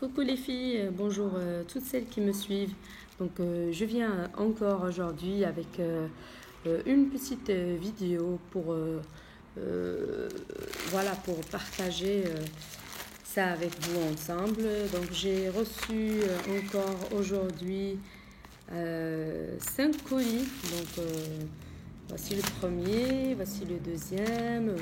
Coucou les filles, bonjour toutes celles qui me suivent. Je viens encore aujourd'hui avec une petite vidéo pour pour partager ça avec vous ensemble. Donc j'ai reçu encore aujourd'hui 5 colis. Voici le premier, voici le deuxième,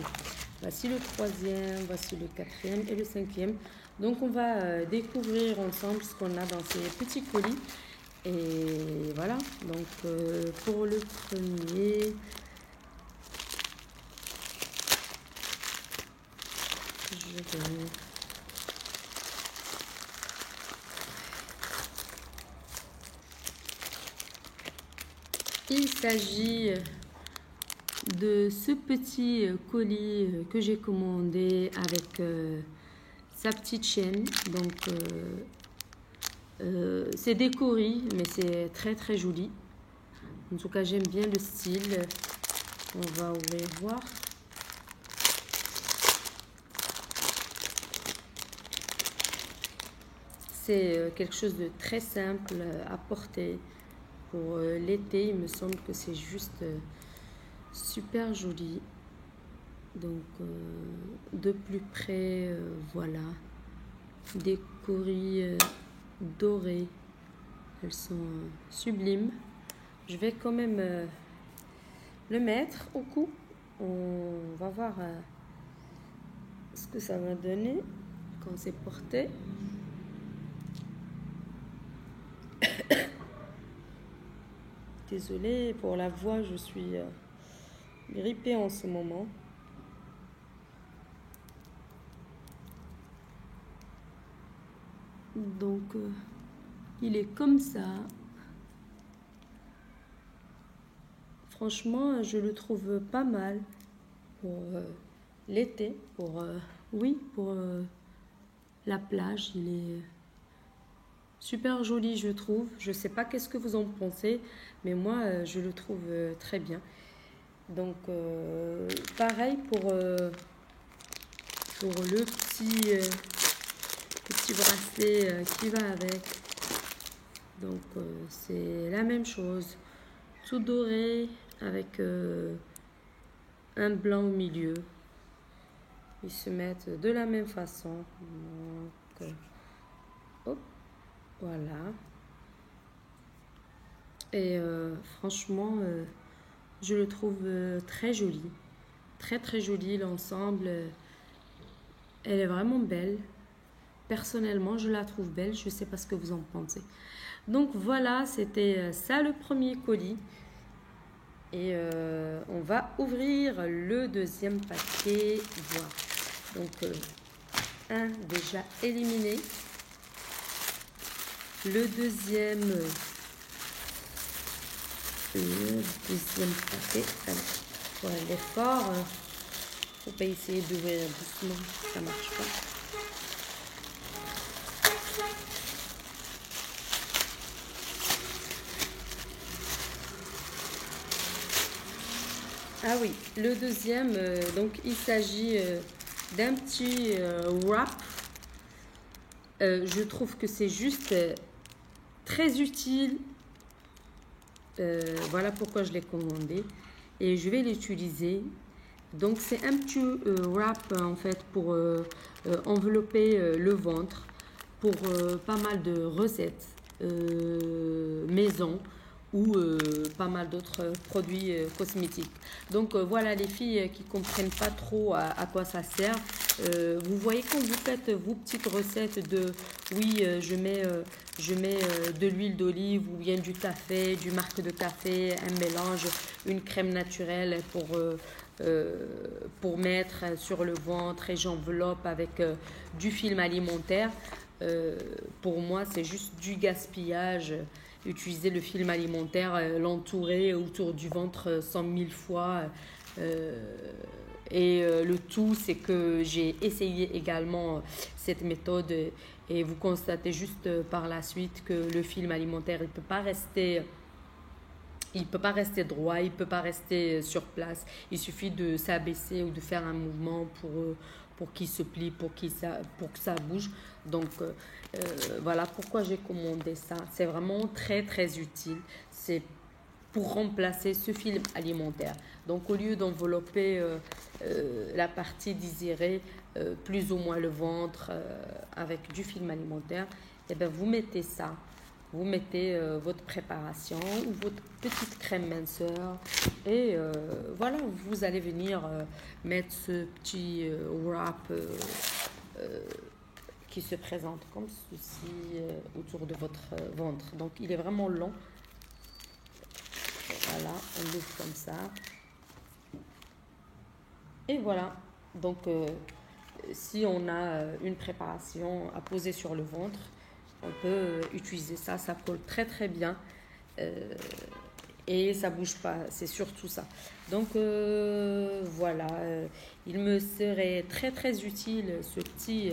voici le troisième, voici le quatrième et le cinquième. Donc on va découvrir ensemble ce qu'on a dans ces petits colis. Et voilà, pour le premier, je vais... Il s'agit de ce petit colis que j'ai commandé avec sa petite chaîne. C'est décoré, mais c'est très très joli. En tout cas, j'aime bien le style. On va ouvrir voir. C'est quelque chose de très simple à porter pour l'été. Il me semble que c'est juste super joli. De plus près, voilà, des coris dorées. Elles sont sublimes. Je vais quand même le mettre au cou. On va voir ce que ça va donner quand c'est porté. Désolée pour la voix, je suis grippée en ce moment. Il est comme ça. Franchement, je le trouve pas mal pour l'été, pour la plage. Il est super joli, je trouve. Je sais pas qu'est-ce que vous en pensez, mais moi, je le trouve très bien. Pareil pour le petit bracelet qui va avec. C'est la même chose, tout doré avec un blanc au milieu. Ils se mettent de la même façon. Hop, voilà. Et franchement, je le trouve très joli. Très très joli l'ensemble. Elle est vraiment belle. Personnellement, je la trouve belle. Je ne sais pas ce que vous en pensez. Donc voilà, c'était ça le premier colis. Et on va ouvrir le deuxième paquet. Voilà. Un déjà éliminé. Le deuxième paquet. Pour l'effort, faut pas essayer d'ouvrir doucement, ça marche pas. Ah oui, le deuxième, il s'agit d'un petit wrap. Je trouve que c'est juste très utile. Voilà pourquoi je l'ai commandé et je vais l'utiliser. Donc c'est un petit wrap en fait pour envelopper le ventre pour pas mal de recettes maison ou pas mal d'autres produits cosmétiques. Voilà les filles qui comprennent pas trop à quoi ça sert. Vous voyez quand vous faites vos petites recettes de je mets de l'huile d'olive ou bien du café, du marc de café, un mélange, une crème naturelle pour mettre sur le ventre et j'enveloppe avec du film alimentaire. Pour moi, c'est juste du gaspillage. Utiliser le film alimentaire, l'entourer autour du ventre 100 000 fois. Le tout, c'est que j'ai essayé également cette méthode et vous constatez juste par la suite que le film alimentaire, il peut pas rester droit, il peut pas rester sur place. Il suffit de s'abaisser ou de faire un mouvement pour qu'il se plie, pour que ça bouge. Donc voilà pourquoi j'ai commandé ça. C'est vraiment très très utile. C'est pour remplacer ce film alimentaire. Donc au lieu d'envelopper la partie désirée, plus ou moins le ventre, avec du film alimentaire, et bien vous mettez ça. Vous mettez votre préparation ou votre petite crème minceur et voilà, vous allez venir mettre ce petit wrap qui se présente comme ceci autour de votre ventre. Donc il est vraiment long. Voilà, on l'ouvre comme ça. Et voilà, donc si on a une préparation à poser sur le ventre, on peut utiliser ça, ça colle très très bien et ça bouge pas, c'est surtout ça. Donc voilà, il me serait très très utile ce petit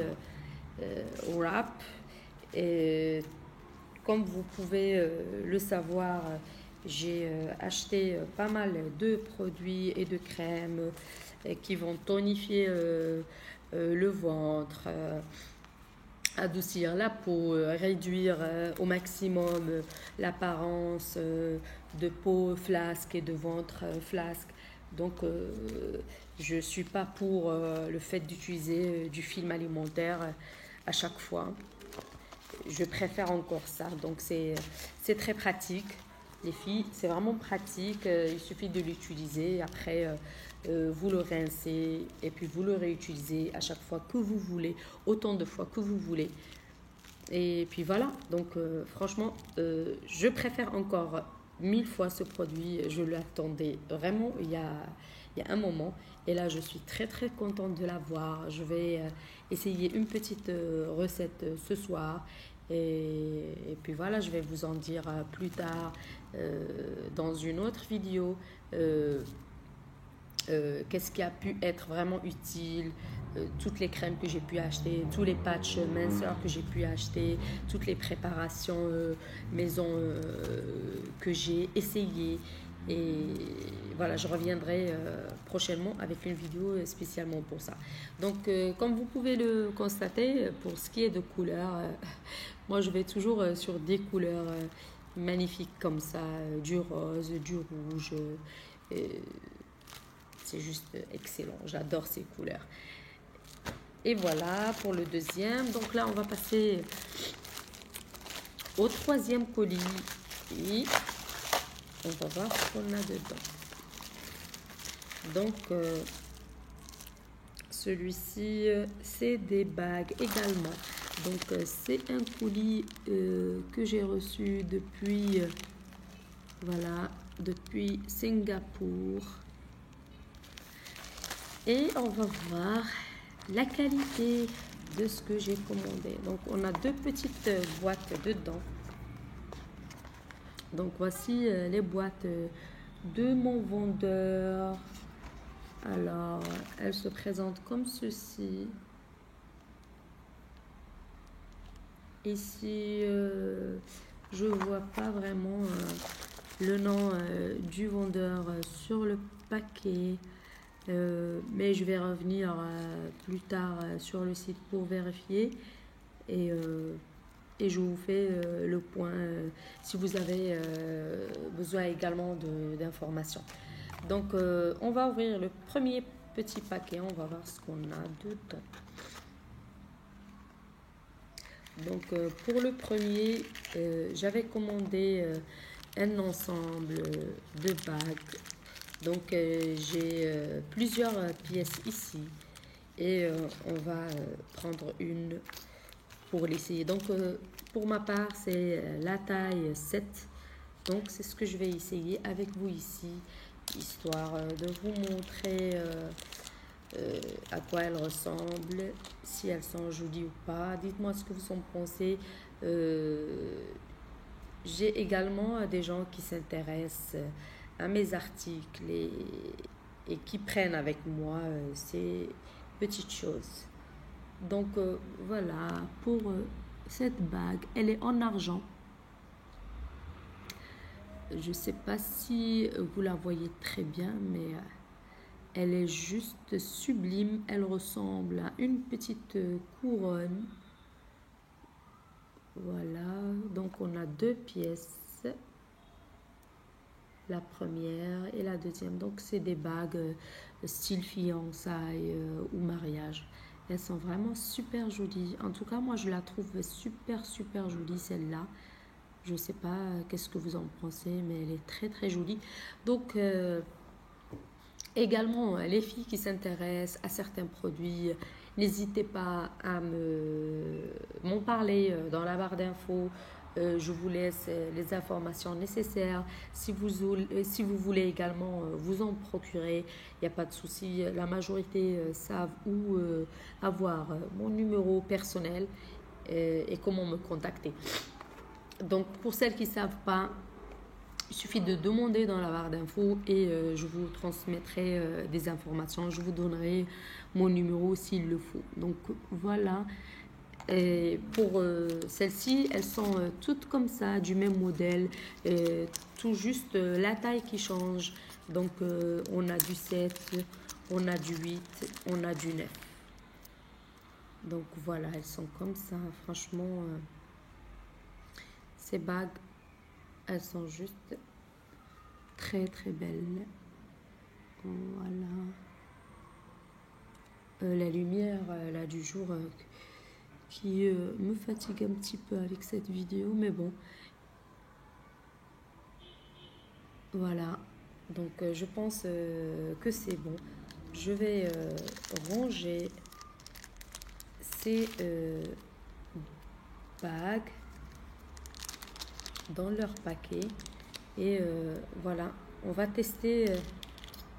wrap. Et comme vous pouvez le savoir, j'ai acheté pas mal de produits et de crèmes qui vont tonifier le ventre, adoucir la peau, réduire au maximum l'apparence de peau flasque et de ventre flasque. Donc, je ne suis pas pour le fait d'utiliser du film alimentaire à chaque fois. Je préfère encore ça. Donc, c'est très pratique. Les filles, c'est vraiment pratique. Il suffit de l'utiliser. Après, vous le rincez et puis vous le réutilisez à chaque fois que vous voulez, autant de fois que vous voulez. Et puis voilà. Donc, franchement, je préfère encore 1000 fois ce produit. Je l'attendais vraiment il y a un moment. Et là, je suis très, très contente de l'avoir. Je vais essayer une petite recette ce soir. Et puis voilà, je vais vous en dire plus tard dans une autre vidéo qu'est-ce qui a pu être vraiment utile, toutes les crèmes que j'ai pu acheter, tous les patchs minceurs que j'ai pu acheter, toutes les préparations maison que j'ai essayées. Et voilà, je reviendrai prochainement avec une vidéo spécialement pour ça. Donc, comme vous pouvez le constater, pour ce qui est de couleurs, moi je vais toujours sur des couleurs magnifiques comme ça, du rose, du rouge. C'est juste excellent, j'adore ces couleurs. Et voilà pour le deuxième. Donc là, on va passer au troisième colis. Et on va voir ce qu'on a dedans. Donc, celui-ci, c'est des bagues également. Donc, c'est un colis que j'ai reçu depuis, voilà, depuis Singapour. Et on va voir la qualité de ce que j'ai commandé. Donc, on a deux petites boîtes dedans. Donc, voici les boîtes de mon vendeur. Alors, elles se présentent comme ceci. Ici, je vois pas vraiment le nom du vendeur sur le paquet. Mais je vais revenir plus tard sur le site pour vérifier et je vous fais le point si vous avez besoin également d'informations. Donc on va ouvrir le premier petit paquet, on va voir ce qu'on a dedans. Donc pour le premier, j'avais commandé un ensemble de bagues. Donc j'ai plusieurs pièces ici et on va prendre une pour l'essayer. Donc pour ma part c'est la taille 7. Donc c'est ce que je vais essayer avec vous ici, histoire de vous montrer à quoi elles ressemblent, si elles sont jolies ou pas. Dites-moi ce que vous en pensez. J'ai également des gens qui s'intéressent à mes articles et qui prennent avec moi ces petites choses. Donc voilà pour cette bague. Elle est en argent. Je ne sais pas si vous la voyez très bien, mais Elle est juste sublime. Elle ressemble à une petite couronne. Voilà, donc on a deux pièces. La première et la deuxième. Donc c'est des bagues style fiançailles ou mariage. Elles sont vraiment super jolies. En tout cas, moi je la trouve super jolie celle-là. Je sais pas qu'est-ce que vous en pensez, mais elle est très jolie. Donc également, les filles qui s'intéressent à certains produits, n'hésitez pas à m'en parler dans la barre d'infos. Je vous laisse les informations nécessaires. Si vous voulez également vous en procurer, il n'y a pas de souci. La majorité savent où avoir mon numéro personnel et comment me contacter. Donc, pour celles qui ne savent pas, il suffit de demander dans la barre d'infos et je vous transmettrai des informations. Je vous donnerai mon numéro s'il le faut. Donc, voilà. Et pour celles-ci, elles sont toutes comme ça, du même modèle. Tout juste la taille qui change. Donc, on a du 7, on a du 8, on a du 9. Donc, voilà, elles sont comme ça. Franchement, ces bagues, elles sont juste très belles. Voilà. La lumière là du jour qui me fatigue un petit peu avec cette vidéo, mais bon. Voilà. Donc je pense que c'est bon. Je vais ranger ces bagues dans leur paquet. Et voilà, on va tester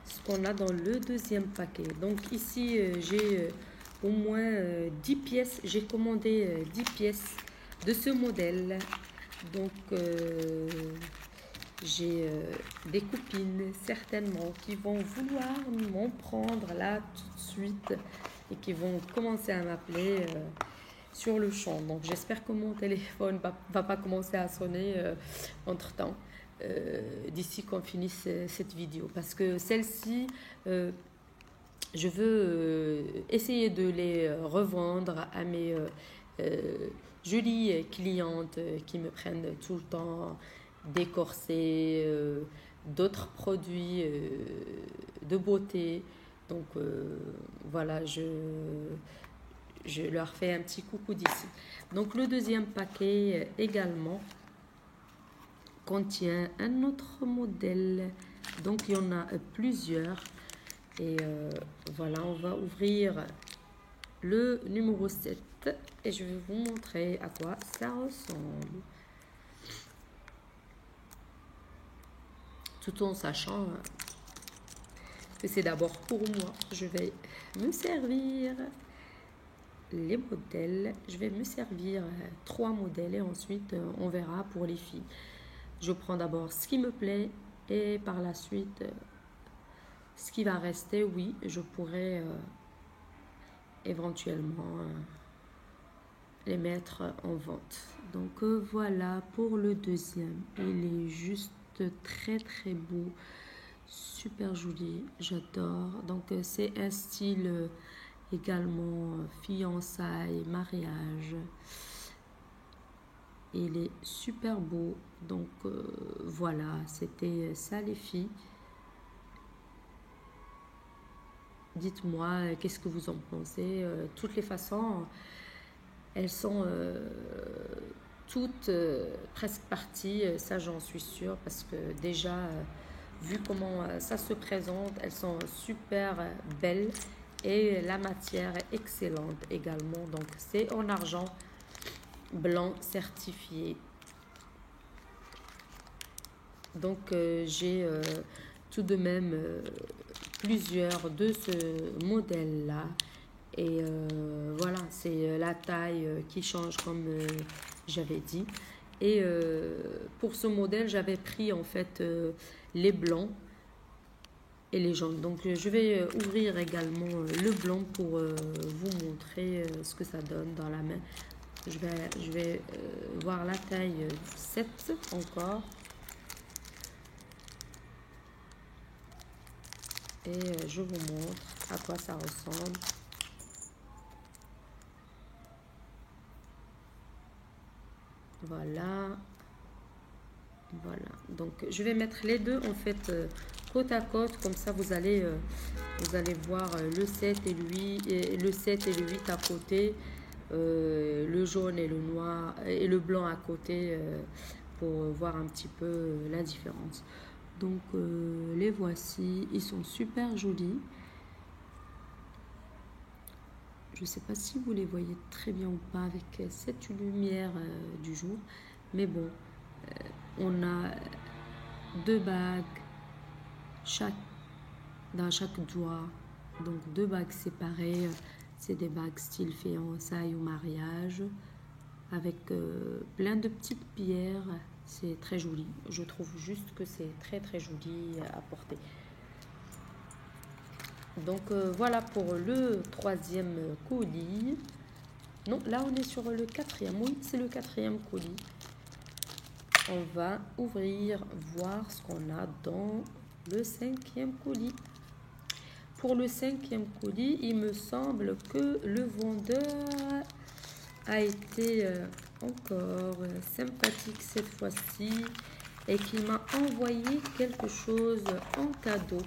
ce qu'on a dans le deuxième paquet. Donc ici, j'ai au moins 10 pièces. J'ai commandé 10 pièces de ce modèle. Donc, j'ai des copines certainement qui vont vouloir m'en prendre là tout de suite et qui vont commencer à m'appeler sur le champ. Donc, j'espère que mon téléphone va pas commencer à sonner entre-temps. D'ici qu'on finisse cette vidéo, parce que celle-ci je veux essayer de les revendre à mes jolies clientes qui me prennent tout le temps des corsets, d'autres produits de beauté. Donc voilà, je leur fais un petit coucou d'ici. Donc le deuxième paquet également contient un autre modèle. Donc il y en a plusieurs. Et voilà, on va ouvrir le numéro 7 et je vais vous montrer à quoi ça ressemble. Tout en sachant que c'est d'abord pour moi. Je vais me servir les modèles. Je vais me servir 3 modèles et ensuite on verra pour les filles. Je prends d'abord ce qui me plaît et par la suite, ce qui va rester, oui, je pourrais éventuellement les mettre en vente. Donc voilà pour le deuxième. Il est juste très beau, super joli, j'adore. Donc c'est un style également fiançailles, mariage. Il est super beau. Donc voilà, c'était ça les filles. Dites-moi qu'est-ce que vous en pensez. Toutes les façons, elles sont toutes presque parties, ça j'en suis sûre, parce que déjà, vu comment ça se présente, elles sont super belles et la matière est excellente également. Donc c'est en argent blanc certifié. Donc j'ai tout de même plusieurs de ce modèle là et voilà, c'est la taille qui change comme j'avais dit. Et pour ce modèle j'avais pris en fait les blancs et les jaunes. Donc je vais ouvrir également le blanc pour vous montrer ce que ça donne dans la main. Je vais voir la taille 7 encore. et je vous montre à quoi ça ressemble. Voilà. Voilà. Donc, je vais mettre les deux en fait côte à côte. Comme ça, vous allez voir le 7 et le 7 et le 8 à côté. Le jaune et le noir et le blanc à côté pour voir un petit peu la différence. Donc les voici, ils sont super jolis. Je ne sais pas si vous les voyez très bien ou pas avec cette lumière du jour, mais bon, on a deux bagues dans chaque doigt, donc deux bagues séparées. C'est des bagues style fiançailles ou mariage avec plein de petites pierres. C'est très joli. Je trouve juste que c'est très très joli à porter. Donc voilà pour le troisième colis. Non, là on est sur le quatrième. Oui, c'est le quatrième colis. On va ouvrir, voir ce qu'on a dans le cinquième colis. Pour le cinquième colis, il me semble que le vendeur a été encore sympathique cette fois-ci et qu'il m'a envoyé quelque chose en cadeau.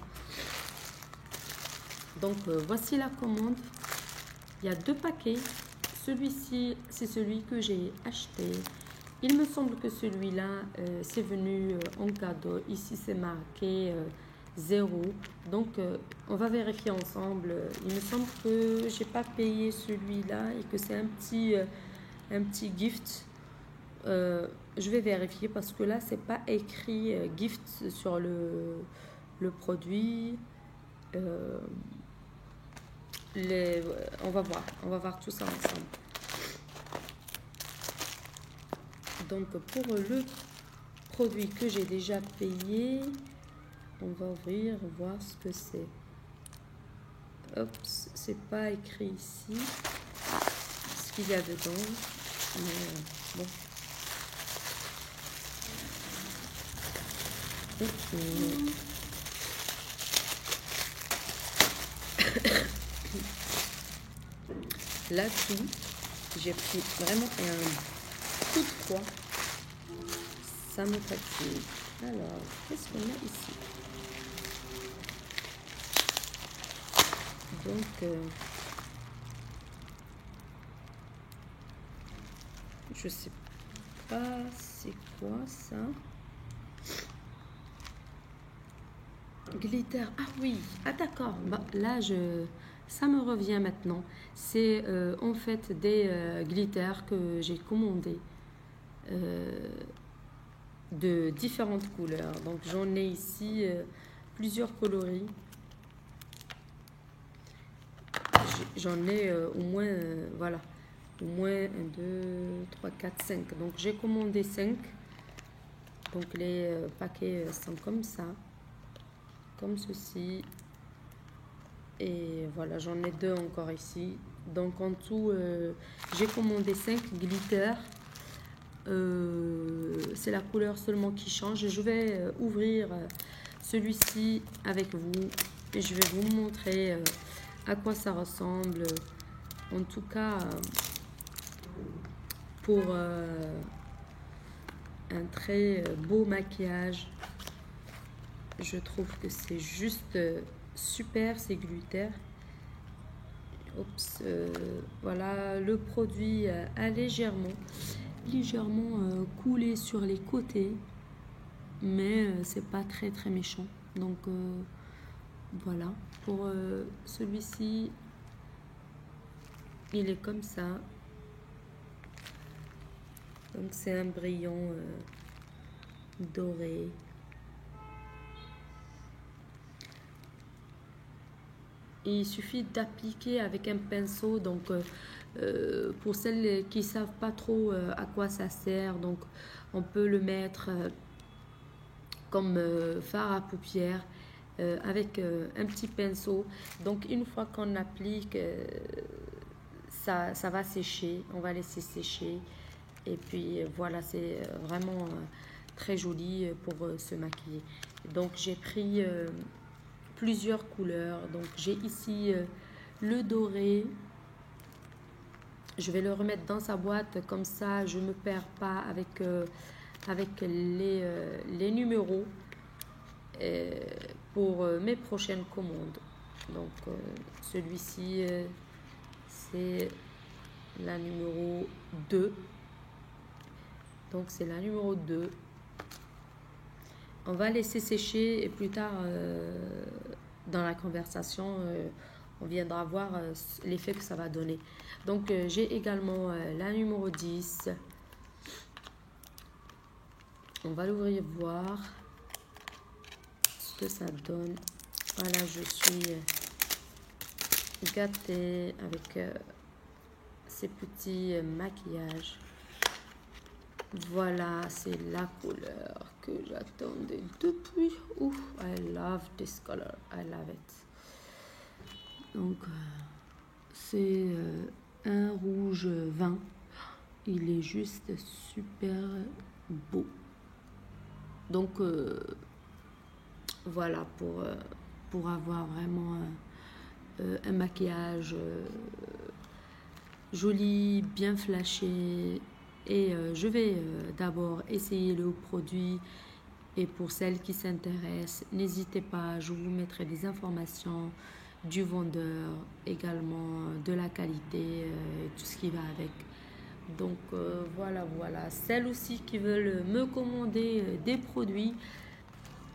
Donc voici la commande. Il y a deux paquets. Celui-ci, c'est celui que j'ai acheté. Il me semble que celui-là, c'est venu en cadeau. Ici, c'est marqué 0. Donc, on va vérifier ensemble. Il me semble que j'ai pas payé celui-là et que c'est un petit gift. Je vais vérifier parce que là, c'est pas écrit gift sur le produit. On va voir tout ça ensemble. Donc pour le produit que j'ai déjà payé, on va ouvrir, voir ce que c'est. Oups, c'est pas écrit ici ce qu'il y a dedans. Mais bon. Là-dessus, j'ai pris vraiment un coup de froid. Ça me fatigue. Alors, qu'est-ce qu'on a ici? Donc, je sais pas c'est quoi ça. Glitter. Ah oui, ah d'accord. Bah, là, ça me revient maintenant. C'est en fait des glitters que j'ai commandés de différentes couleurs. Donc j'en ai ici plusieurs coloris. J'en ai au moins, voilà, au moins 1, 2, 3, 4, 5. Donc j'ai commandé 5. Donc les paquets sont comme ça, comme ceci. Et voilà, j'en ai 2 encore ici. Donc en tout, j'ai commandé 5 glitters. C'est la couleur seulement qui change. Je vais ouvrir celui-ci avec vous et je vais vous montrer à quoi ça ressemble. En tout cas, pour un très beau maquillage, je trouve que c'est juste super ces glitters. Oups, voilà, le produit a légèrement coulé sur les côtés, mais c'est pas très très méchant. Donc voilà, pour celui-ci, il est comme ça. Donc c'est un brillant doré. Et il suffit d'appliquer avec un pinceau. Donc pour celles qui savent pas trop à quoi ça sert, donc on peut le mettre comme fard à paupières avec un petit pinceau. Donc une fois qu'on applique, ça va sécher. On va laisser sécher. Et puis voilà, c'est vraiment très joli pour se maquiller. Donc j'ai pris plusieurs couleurs. Donc j'ai ici le doré. Je vais le remettre dans sa boîte, comme ça je ne me perds pas avec les numéros pour mes prochaines commandes. Donc celui-ci c'est la numéro 2. Donc c'est la numéro 2. On va laisser sécher et plus tard dans la conversation on viendra voir l'effet que ça va donner. Donc j'ai également la numéro 10. On va l'ouvrir voir ce que ça donne. Voilà, je suis gâtée avec ces petits maquillages. Voilà, c'est la couleur que j'attendais depuis. Ouf, I love this color. I love it. Donc, c'est un rouge vin. Il est juste super beau. Donc, voilà, pour avoir vraiment un maquillage joli, bien flashé. Et je vais d'abord essayer le produit. Et pour celles qui s'intéressent, n'hésitez pas, je vous mettrai des informations du vendeur, également de la qualité, tout ce qui va avec. Donc voilà. Celles aussi qui veulent me commander des produits,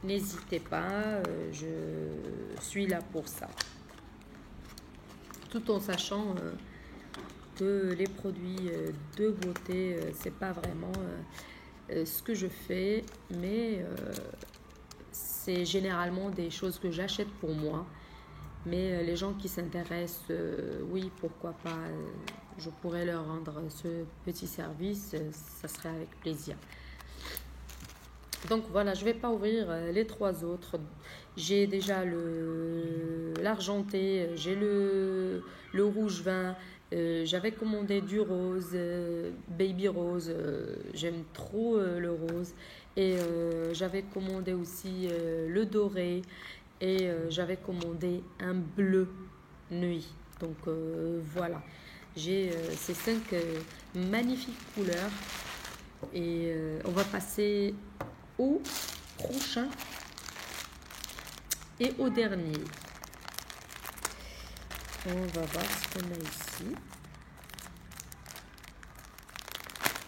n'hésitez pas, je suis là pour ça. Tout en sachant que les produits de beauté, c'est pas vraiment ce que je fais, mais c'est généralement des choses que j'achète pour moi. Mais les gens qui s'intéressent, oui, pourquoi pas, je pourrais leur rendre ce petit service, ça serait avec plaisir. Donc voilà, je ne vais pas ouvrir les 3 autres. J'ai déjà l'argenté, j'ai le rouge vin. J'avais commandé du rose, baby rose. J'aime trop le rose. Et j'avais commandé aussi le doré. Et j'avais commandé un bleu nuit. Donc voilà, j'ai ces 5 magnifiques couleurs. Et on va passer au prochain et au dernier. On va voir ce qu'on a ici.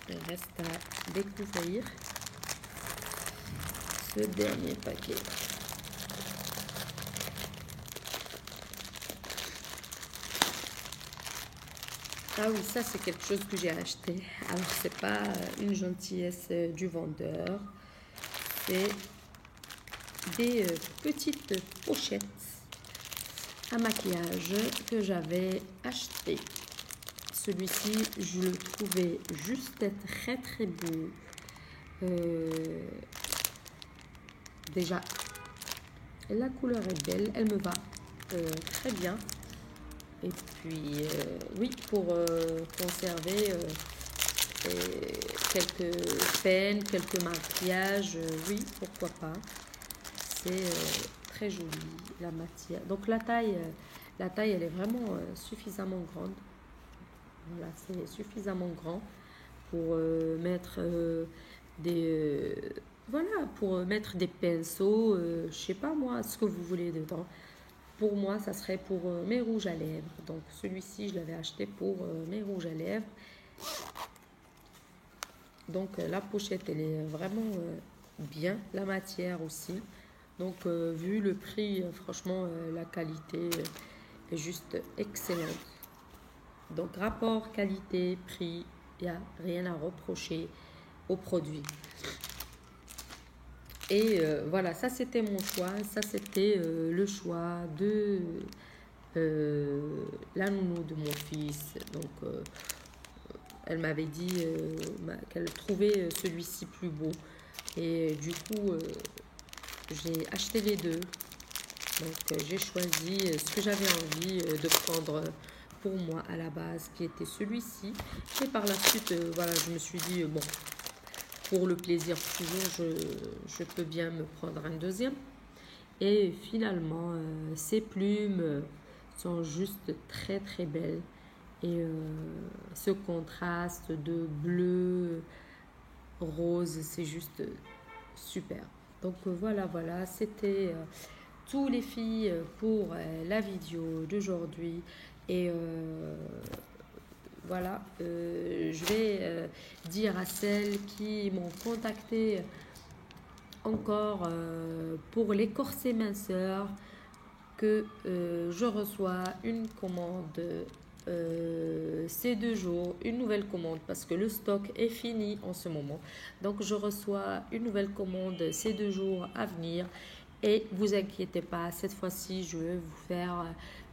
Il reste à découvrir ce dernier paquet. Ah oui, ça c'est quelque chose que j'ai acheté. Alors c'est pas une gentillesse du vendeur. C'est des petites pochettes à maquillage que j'avais acheté. Celui-ci, je le trouvais juste très très beau. Déjà, la couleur est belle, elle me va très bien. Et puis, oui, pour conserver quelques peines, quelques maquillages, oui, pourquoi pas. C'est très joli, la matière. Donc, la taille, elle est vraiment suffisamment grande. Voilà, c'est suffisamment grand pour mettre pour mettre des pinceaux, je sais pas moi, ce que vous voulez dedans. Pour moi, ça serait pour mes rouges à lèvres. Donc, celui-ci, je l'avais acheté pour mes rouges à lèvres. Donc, la pochette, elle est vraiment bien. La matière aussi. Donc, vu le prix, franchement, la qualité est juste excellente. Donc, rapport qualité-prix, il n'y a rien à reprocher au produit. Et voilà, ça c'était mon choix. Ça c'était le choix de la nounou de mon fils. Donc, elle m'avait dit qu'elle trouvait celui-ci plus beau. Et du coup, j'ai acheté les deux. Donc, j'ai choisi ce que j'avais envie de prendre pour moi à la base, qui était celui-ci. Et par la suite, voilà, je me suis dit, bon, pour le plaisir toujours, je peux bien me prendre un deuxième. Et finalement, ces plumes sont juste très très belles. Et ce contraste de bleu, rose, c'est juste super. Donc voilà, c'était tous les filles pour la vidéo d'aujourd'hui. Et voilà, je vais dire à celles qui m'ont contacté encore pour les corsets minceurs que je reçois une commande ces 2 jours, une nouvelle commande parce que le stock est fini en ce moment. Donc je reçois une nouvelle commande ces 2 jours à venir et vous inquiétez pas, cette fois-ci je vais vous faire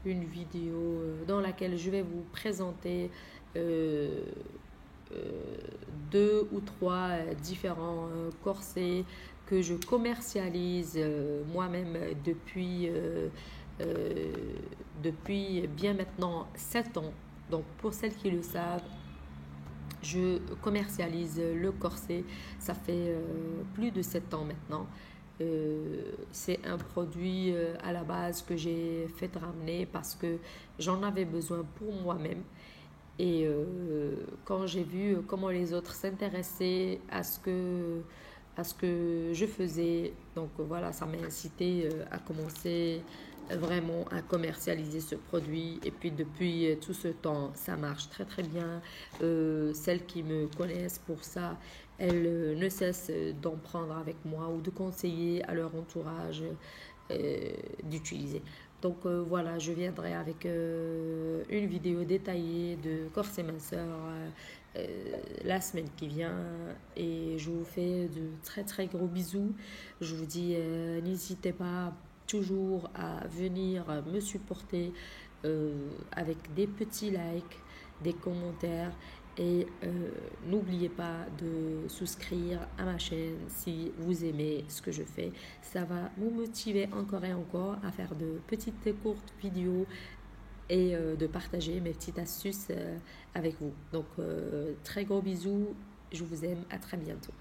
une vidéo dans laquelle je vais vous présenter euh, euh, 2 ou 3 différents corsets que je commercialise moi-même euh, depuis bien maintenant 7 ans. Donc pour celles qui le savent, je commercialise le corset, ça fait plus de 7 ans maintenant. C'est un produit à la base que j'ai fait ramener parce que j'en avais besoin pour moi-même. Et quand j'ai vu comment les autres s'intéressaient à ce que je faisais, donc voilà, ça m'a incité à commencer vraiment à commercialiser ce produit. Et puis depuis tout ce temps, ça marche très très bien. Celles qui me connaissent pour ça, elles ne cessent d'en prendre avec moi ou de conseiller à leur entourage d'utiliser. Donc voilà, je viendrai avec une vidéo détaillée de corset minceur la semaine qui vient et je vous fais de très très gros bisous. Je vous dis n'hésitez pas toujours à venir me supporter avec des petits likes, des commentaires et n'oubliez pas de souscrire à ma chaîne si vous aimez ce que je fais. Ça va me motiver encore et encore à faire de petites courtes vidéos et de partager mes petites astuces avec vous. Donc très gros bisous, je vous aime, à très bientôt.